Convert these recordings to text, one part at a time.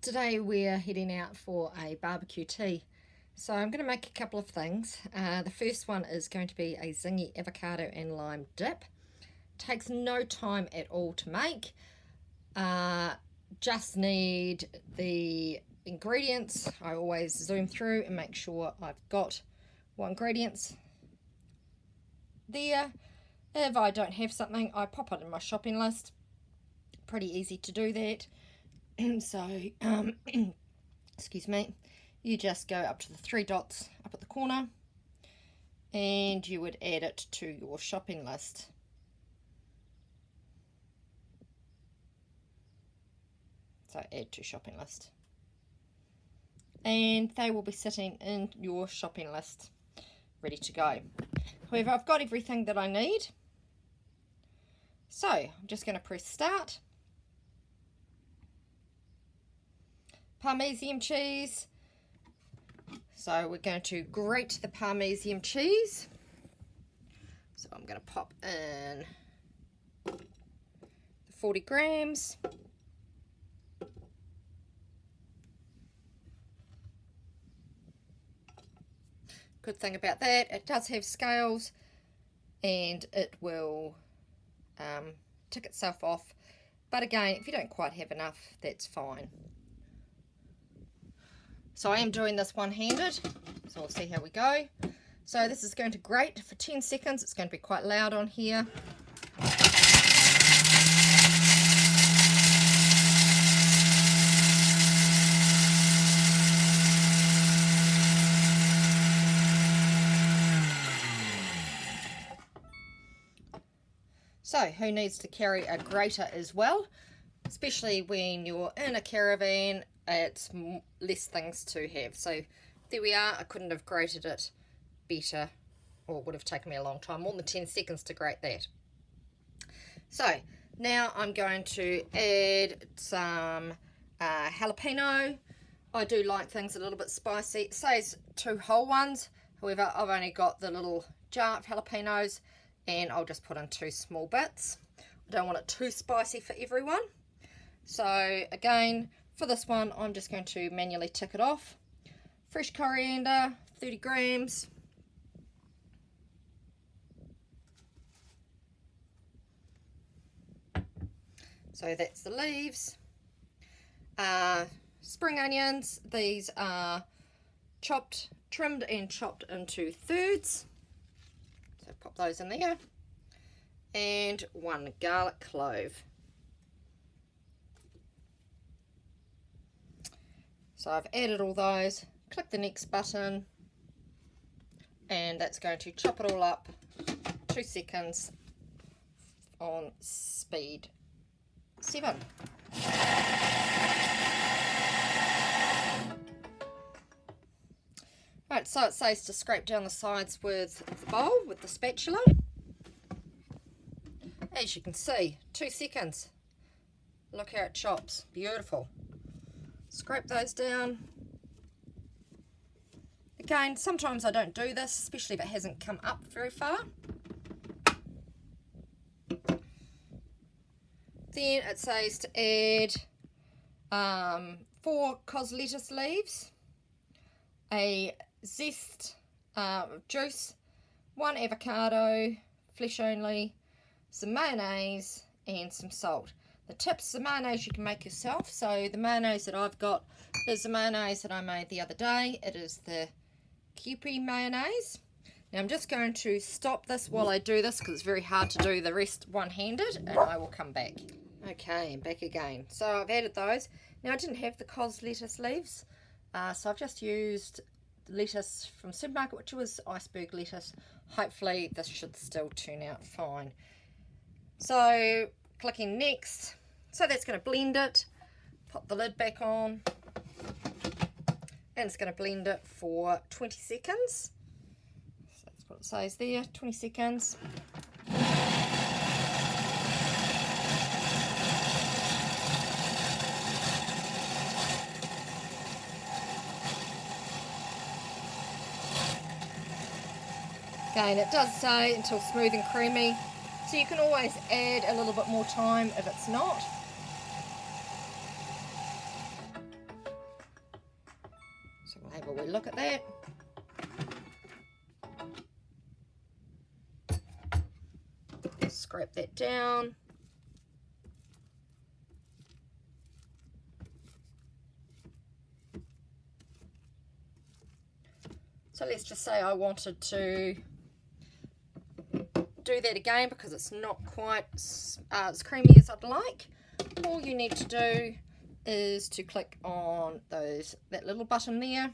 Today we're heading out for a barbecue tea. So I'm going to make a couple of things. The first one is going to be a Zingy avocado and lime dip. Takes no time at all to make. Just need the ingredients. I always zoom through and make sure I've got what ingredients there. If I don't have something, I pop it in my shopping list. Pretty easy to do that. So, excuse me, you just go up to the three dots up at the corner and you would add it to your shopping list. So add to shopping list. And they will be sitting in your shopping list, ready to go. However, I've got everything that I need. So I'm just going to press start. Parmesan cheese. So we're going to grate the Parmesan cheese. So I'm going to pop in the 40 grams. Good thing about that, it does have scales and it will tick itself off. But again, if you don't quite have enough, that's fine. So I am doing this one-handed, so we'll see how we go. So this is going to grate for 10 seconds. It's going to be quite loud on here. So who needs to carry a grater as well? Especially when you're in a caravan, it's less things to have. So there we are. I couldn't have grated it better, or it would have taken me a long time, more than 10 seconds to grate that. So now I'm going to add some jalapeno. I do like things a little bit spicy. It says 2 whole ones. However, I've only got the little jar of jalapenos and I'll just put in 2 small bits. I don't want it too spicy for everyone. So again, for this one, I'm just going to manually tick it off. Fresh coriander, 30 grams. So that's the leaves. Spring onions, these are trimmed and chopped into thirds. So pop those in there. And 1 garlic clove. So I've added all those, click the next button, and that's going to chop it all up 2 seconds on speed 7. Right, so it says to scrape down the sides with the bowl, with the spatula. As you can see, 2 seconds. Look how it chops, beautiful. Scrape those down. Again, sometimes I don't do this, especially if it hasn't come up very far. Then it says to add 4 cos lettuce leaves, a zest juice, 1 avocado, flesh only, some mayonnaise and some salt. The tips, the mayonnaise you can make yourself. So the mayonnaise that I've got is the mayonnaise that I made the other day. It is the Kewpie mayonnaise. Now I'm just going to stop this while I do this because it's very hard to do the rest one-handed, and I will come back. Okay, I'm back again. So I've added those. Now I didn't have the cos lettuce leaves, so I've just used the lettuce from the supermarket, which was iceberg lettuce. Hopefully this should still turn out fine. So clicking next. So that's going to blend it. Pop the lid back on. And it's going to blend it for 20 seconds. So that's what it says there, 20 seconds. Again, it does say until smooth and creamy. So you can always add a little bit more time if it's not. Have a wee look at that. Scrape that down. So let's just say I wanted to do that again because it's not quite as creamy as I'd like. All you need to do is to click on that little button there.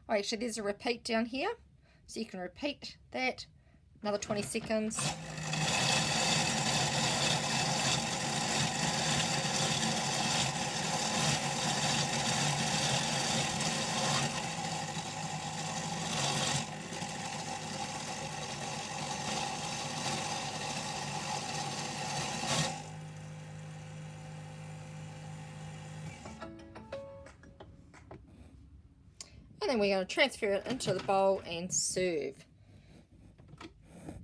Oh, actually there's a repeat down here, so you can repeat that another 20 seconds. And then we're going to transfer it into the bowl and serve.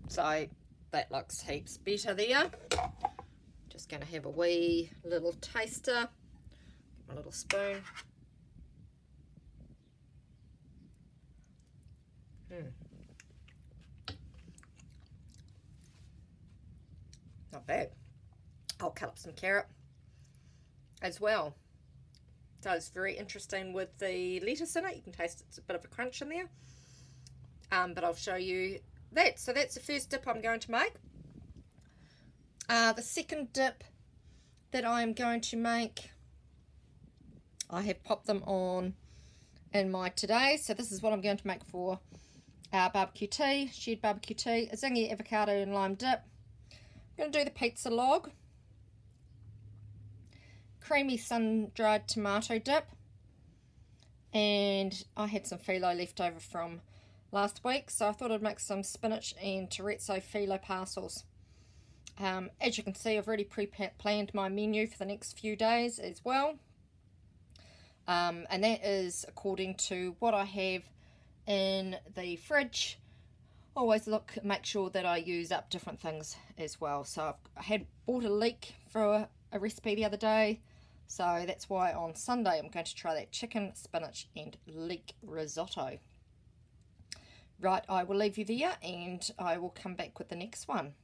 So that looks heaps better there. Just going to have a wee little taster. Get my little spoon. Not bad. I'll cut up some carrot as well. So it's very interesting with the lettuce in it. You can taste it's a bit of a crunch in there. But I'll show you that. So that's the first dip I'm going to make. The second dip that I'm going to make, I have popped them on in my today. So this is what I'm going to make for barbecue tea, shared barbecue tea, a Zingy avocado and lime dip. I'm going to do the pizza log. Creamy sun-dried tomato dip, and I had some phyllo left over from last week, so I thought I'd make some spinach and chorizo phyllo parcels. As you can see, I've already pre-planned my menu for the next few days as well, and that is according to what I have in the fridge. Always make sure that I use up different things as well. So I had bought a leek for a recipe the other day, so that's why on Sunday I'm going to try that chicken, spinach and leek risotto. Right, I will leave you there and I will come back with the next one.